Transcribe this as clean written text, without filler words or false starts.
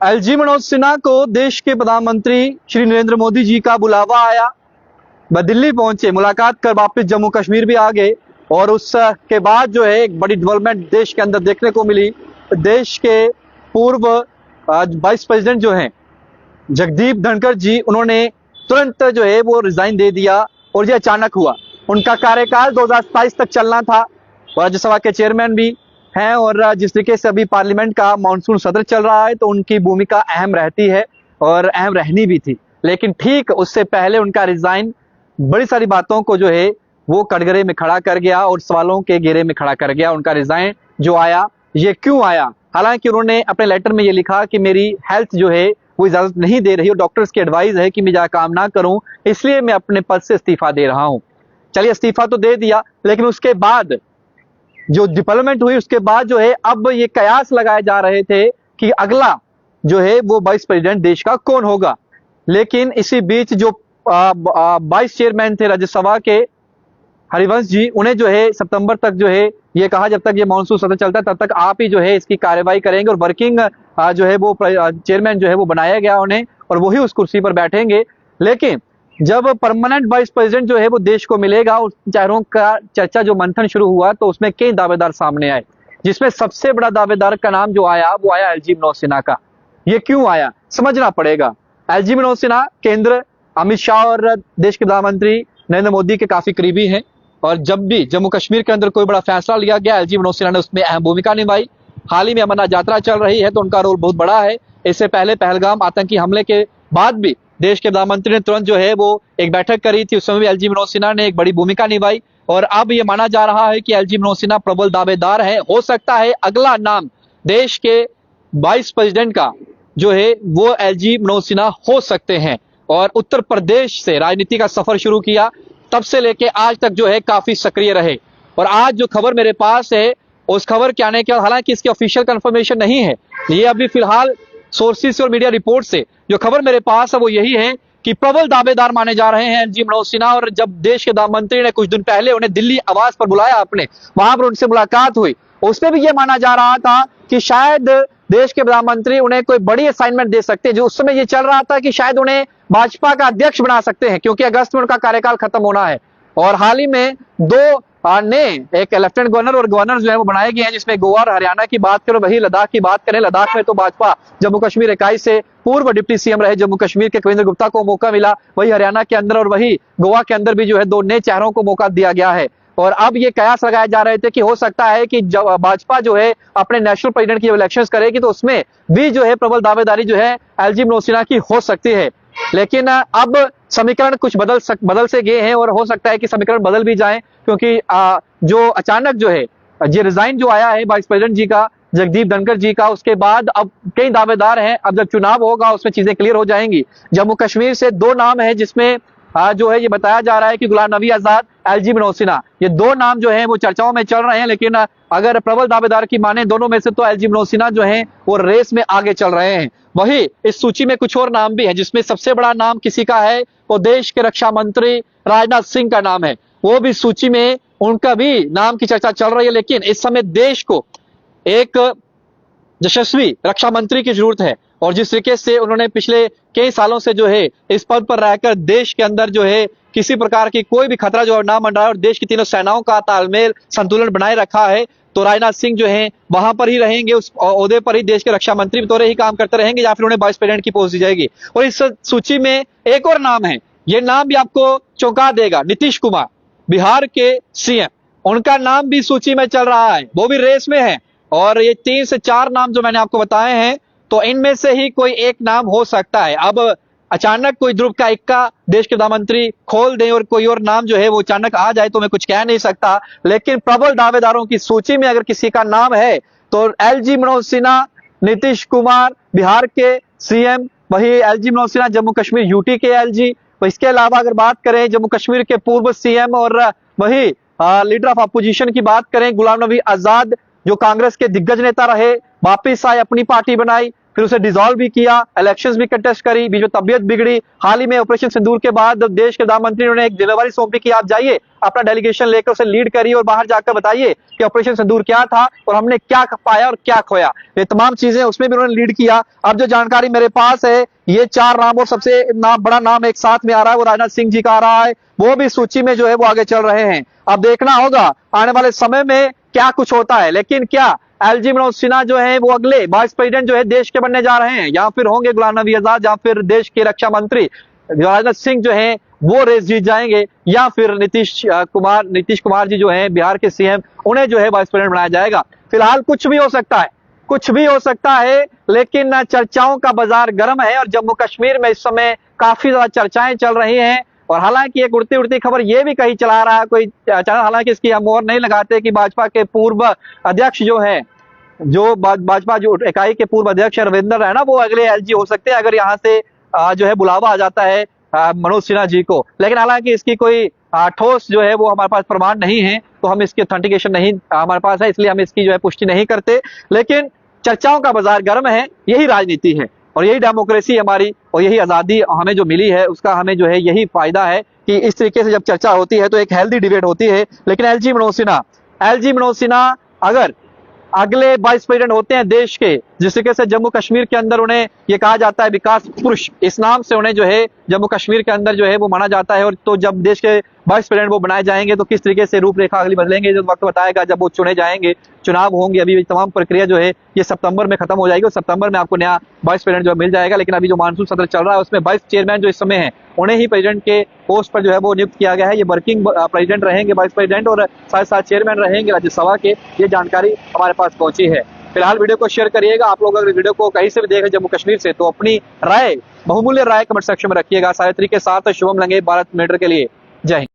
LG Manoj Sinha को देश के प्रधानमंत्री श्री नरेंद्र मोदी जी का बुलावा आया। वह दिल्ली पहुंचे, मुलाकात कर वापस जम्मू कश्मीर भी आ गए। और उसके बाद जो है एक बड़ी डेवलपमेंट देश के अंदर देखने को मिली। देश के पूर्व वाइस प्रेसिडेंट जो हैं जगदीप धनखड़ जी, उन्होंने तुरंत जो है वो रिजाइन दे दिया और ये अचानक हुआ। उनका कार्यकाल 2027 तक चलना था। राज्यसभा के चेयरमैन भी हैं और जिस तरीके से अभी पार्लियामेंट का मानसून सत्र चल रहा है तो उनकी भूमिका अहम रहती है और अहम रहनी भी थी। लेकिन ठीक उससे पहले उनका रिजाइन बड़ी सारी बातों को जो है वो कटघरे में खड़ा कर गया और सवालों के घेरे में खड़ा कर गया। उनका रिजाइन जो आया, ये क्यों आया? हालांकि उन्होंने अपने लेटर में ये लिखा कि मेरी हेल्थ जो है वो इजाजत नहीं दे रही और डॉक्टर्स की एडवाइस है कि मैं ज्यादा काम ना करूं, इसलिए मैं अपने पद से इस्तीफा दे रहा हूं। चलिए, इस्तीफा तो दे दिया, लेकिन उसके बाद जो डेवलपमेंट हुई उसके बाद जो है अब ये कयास लगाए जा रहे थे कि अगला जो है वो वाइस प्रेसिडेंट देश का कौन होगा। लेकिन इसी बीच जो वाइस चेयरमैन थे राज्यसभा के हरिवंश जी, उन्हें जो है सितंबर तक जो है ये कहा जब तक ये मानसून सत्र चलता है तब तक आप ही जो है इसकी कार्यवाही करेंगे और वर्किंग जो है वो चेयरमैन जो है वो बनाया गया उन्हें और वही उस कुर्सी पर बैठेंगे। लेकिन जब परमानेंट वाइस प्रेसिडेंट जो है वो देश को मिलेगा, उस चेहरों का चर्चा जो मंथन शुरू हुआ तो उसमें कई दावेदार सामने आए, जिसमें सबसे बड़ा दावेदार का नाम जो आया वो आया एलजी मनोज सिन्हा का। ये क्यों आया समझना पड़ेगा। एलजी मनोज सिन्हा केंद्र अमित शाह और देश के प्रधानमंत्री नरेंद्र मोदी के काफी करीबी हैं और जब भी जम्मू कश्मीर के अंदर कोई बड़ा फैसला लिया गया, एलजी मनोज सिन्हा ने उसमें अहम भूमिका निभाई। हाल ही में अमरनाथ यात्रा चल रही है तो उनका रोल बहुत बड़ा है। इससे पहले पहलगाम आतंकी हमले के बाद भी देश के प्रधानमंत्री ने तुरंत जो है वो एक बैठक करी थी, उस समय भी एलजी मनोज सिन्हा ने एक बड़ी भूमिका निभाई। और अब ये माना जा रहा है कि एलजी मनोज सिन्हा प्रबल दावेदार है। हो सकता है अगला नाम देश के वाइस प्रेसिडेंट का जो है वो एलजी मनोज सिन्हा हो सकते हैं। और उत्तर प्रदेश से राजनीति का सफर शुरू किया, तब से लेके आज तक जो है काफी सक्रिय रहे। और आज जो खबर मेरे पास है उस खबर के आने के बाद, हालांकि इसकी ऑफिशियल कंफर्मेशन नहीं है, ये अभी फिलहाल सोर्सेस और मीडिया रिपोर्ट से जो खबर मेरे पास है वो यही है कि प्रबल दावेदार माने जा रहे हैं एलजी मनोज सिन्हा। और जब देश के प्रधानमंत्री ने कुछ दिन पहले उन्हें दिल्ली आवास पर बुलाया, अपने वहां पर उनसे मुलाकात हुई, उसमें भी ये माना जा रहा था कि शायद देश के प्रधानमंत्री उन्हें कोई बड़ी असाइनमेंट दे सकते हैं। जो उस समय ये चल रहा था कि शायद उन्हें भाजपा का अध्यक्ष बना सकते हैं, क्योंकि अगस्त में उनका कार्यकाल खत्म होना है। और हाल ही में दो ने एक लेफ्टिनेंट गवर्नर और गवर्नर जो है वो बनाए गए हैं, जिसमें गोवा और हरियाणा की बात करें, वही लद्दाख की बात करें। लद्दाख में तो भाजपा जम्मू कश्मीर इकाई से पूर्व डिप्टी सीएम रहे जम्मू कश्मीर के कविंद्र गुप्ता को मौका मिला, वही हरियाणा के अंदर और वही गोवा के अंदर भी जो है दो नए चेहरों को मौका दिया गया है। और अब ये कयास लगाए जा रहे थे कि हो सकता है कि जब भाजपा जो है अपने नेशनल प्रेसिडेंट की इलेक्शन करेगी तो उसमें भी जो है प्रबल दावेदारी जो है एलजी मनोज सिन्हा की हो सकती है। लेकिन अब समीकरण कुछ बदल से गए हैं और हो सकता है कि समीकरण बदल भी जाएं, क्योंकि जो अचानक जो है ये रिजाइन जो आया है वाइस प्रेसिडेंट जी का, जगदीप धनखड़ जी का, उसके बाद अब कई दावेदार हैं। अब जब चुनाव होगा उसमें चीजें क्लियर हो जाएंगी। जम्मू कश्मीर से दो नाम है, जिसमें जो है ये बताया जा रहा है कि गुलाम नबी आजाद, एलजी मनोज सिन्हा, ये दो नाम जो है वो चर्चाओं में चल रहे हैं। लेकिन अगर प्रबल दावेदार की माने दोनों में से तो एलजी मनोज सिन्हा जो है वो रेस में आगे चल रहे हैं। वही इस सूची में कुछ और नाम भी है, जिसमें सबसे बड़ा नाम किसी का है वो देश के रक्षा मंत्री राजनाथ सिंह का नाम है। वो भी सूची में उनका भी नाम की चर्चा चल रही है। लेकिन इस समय देश को एक यशस्वी रक्षा मंत्री की जरूरत है और जिस तरीके से उन्होंने पिछले कई सालों से जो है इस पद पर रहकर देश के अंदर जो है किसी प्रकार की कोई भी खतरा जो ना मंडराए और देश की तीनों सेनाओं का तालमेल संतुलन बनाए रखा है, तो राजनाथ सिंह जो है वहां पर ही रहेंगे, उस ओहदे पर ही देश के रक्षा मंत्री तौर ही काम करते रहेंगे या फिर उन्हें वाइस प्रेसिडेंट की पोस्ट दी जाएगी। और इस सूची में एक और नाम है, ये नाम भी आपको चौंका देगा, नीतीश कुमार, बिहार के सीएम, उनका नाम भी सूची में चल रहा है, वो भी रेस में है। और ये 3 से 4 नाम जो मैंने आपको बताए हैं, तो इनमें से ही कोई एक नाम हो सकता है। अब अचानक कोई ध्रुव का इक्का देश के प्रधानमंत्री खोल दें और कोई और नाम जो है वो अचानक आ जाए तो मैं कुछ कह नहीं सकता। लेकिन प्रबल दावेदारों की सूची में अगर किसी का नाम है तो एलजी मनोज सिन्हा, नीतीश कुमार बिहार के सीएम, वही एलजी मनोज सिन्हा जम्मू कश्मीर यूटी के एलजी। इसके अलावा अगर बात करें जम्मू कश्मीर के पूर्व सीएम और वही लीडर ऑफ अपोजिशन की बात करें गुलाम नबी आजाद, जो कांग्रेस के दिग्गज नेता रहे, वापिस आए, अपनी पार्टी बनाई, फिर उसे डिसॉल्व भी किया, इलेक्शंस भी कंटेस्ट करी, बीच में तबियत बिगड़ी। हाल ही में ऑपरेशन सिंदूर के बाद देश के प्रधानमंत्री ने एक जिम्मेवारी सौंपी कि आप जाइए, अपना डेलीगेशन लेकर उसे लीड करिए और बाहर जाकर बताइए कि ऑपरेशन सिंदूर क्या था और हमने क्या पाया और क्या खोया। ये तमाम चीजें उसमें भी उन्होंने लीड किया। अब जो जानकारी मेरे पास है, ये 4 नाम और सबसे बड़ा नाम एक साथ में आ रहा है, वो राजनाथ सिंह जी का आ रहा है। वो भी सूची में जो है वो आगे चल रहे हैं। अब देखना होगा आने वाले समय में क्या कुछ होता है। लेकिन क्या एलजी मनोज सिन्हा जो है वो अगले वाइस प्रेसिडेंट जो है देश के बनने जा रहे हैं, या फिर होंगे गुलाम नबी आजाद, या फिर देश के रक्षा मंत्री राजनाथ सिंह जो है वो रेस जीत जाएंगे, या फिर नीतीश कुमार जी जो है बिहार के सीएम, उन्हें जो है वाइस प्रेसिडेंट बनाया जाएगा। फिलहाल कुछ भी हो सकता है, कुछ भी हो सकता है, लेकिन चर्चाओं का बाजार गर्म है और जम्मू कश्मीर में इस समय काफी ज्यादा चर्चाएं चल रही हैं। और हालांकि एक उड़ती उड़ती खबर ये भी कहीं चला रहा है कोई चैनल, हालांकि इसकी हम मोहर नहीं लगाते, कि भाजपा के पूर्व अध्यक्ष जो है, जो भाजपा जो इकाई के पूर्व अध्यक्ष रविंद्र रैना, वो अगले एलजी हो सकते हैं अगर यहाँ से जो है बुलावा आ जाता है मनोज सिन्हा जी को। लेकिन हालांकि इसकी कोई ठोस जो है वो हमारे पास प्रमाण नहीं है, तो हम इसकी ऑथेंटिकेशन नहीं हमारे पास है, इसलिए हम इसकी जो है पुष्टि नहीं करते। लेकिन चर्चाओं का बाजार गर्म है, यही राजनीति है और यही डेमोक्रेसी हमारी, और यही आजादी हमें जो मिली है उसका हमें जो है यही फायदा है कि इस तरीके से जब चर्चा होती है तो एक हेल्दी डिबेट होती है। लेकिन एलजी मनोज सिन्हा अगर अगले वाइस प्रेसिडेंट होते हैं देश के, जिस तरीके से जम्मू कश्मीर के अंदर उन्हें ये कहा जाता है विकास पुरुष, इस नाम से उन्हें जो है जम्मू कश्मीर के अंदर जो है वो माना जाता है। और तो जब देश के वाइस प्रेसिडेंट वो बनाए जाएंगे तो किस तरीके से रूपरेखा अगली बदलेंगे, जो वक्त बताएगा जब वो चुने जाएंगे, चुनाव होंगे। अभी तमाम प्रक्रिया जो है ये सितंबर में खत्म हो जाएगी और सितंबर में आपको नया वाइस प्रेसिडेंट जो मिल जाएगा। लेकिन अभी जो मानसून सत्र चल रहा है उसमें वाइस चेयरमैन जो इस समय है, उन्हें ही प्रेसिडेंट के पोस्ट पर जो है वो नियुक्त किया गया है। ये वर्किंग प्रेसिडेंट रहेंगे वाइस प्रेसिडेंट, और साथ साथ चेयरमैन रहेंगे राज्यसभा के। ये जानकारी हमारे पास पहुंची है। फिलहाल वीडियो को शेयर करिएगा। आप लोग अगर वीडियो को कहीं से भी देख रहे जम्मू कश्मीर से, तो अपनी राय, बहुमूल्य राय कमेंट सेक्शन में रखिएगा। सावित्री के साथ शुभम लंगे, भारत मिनट के लिए। जय हिंद।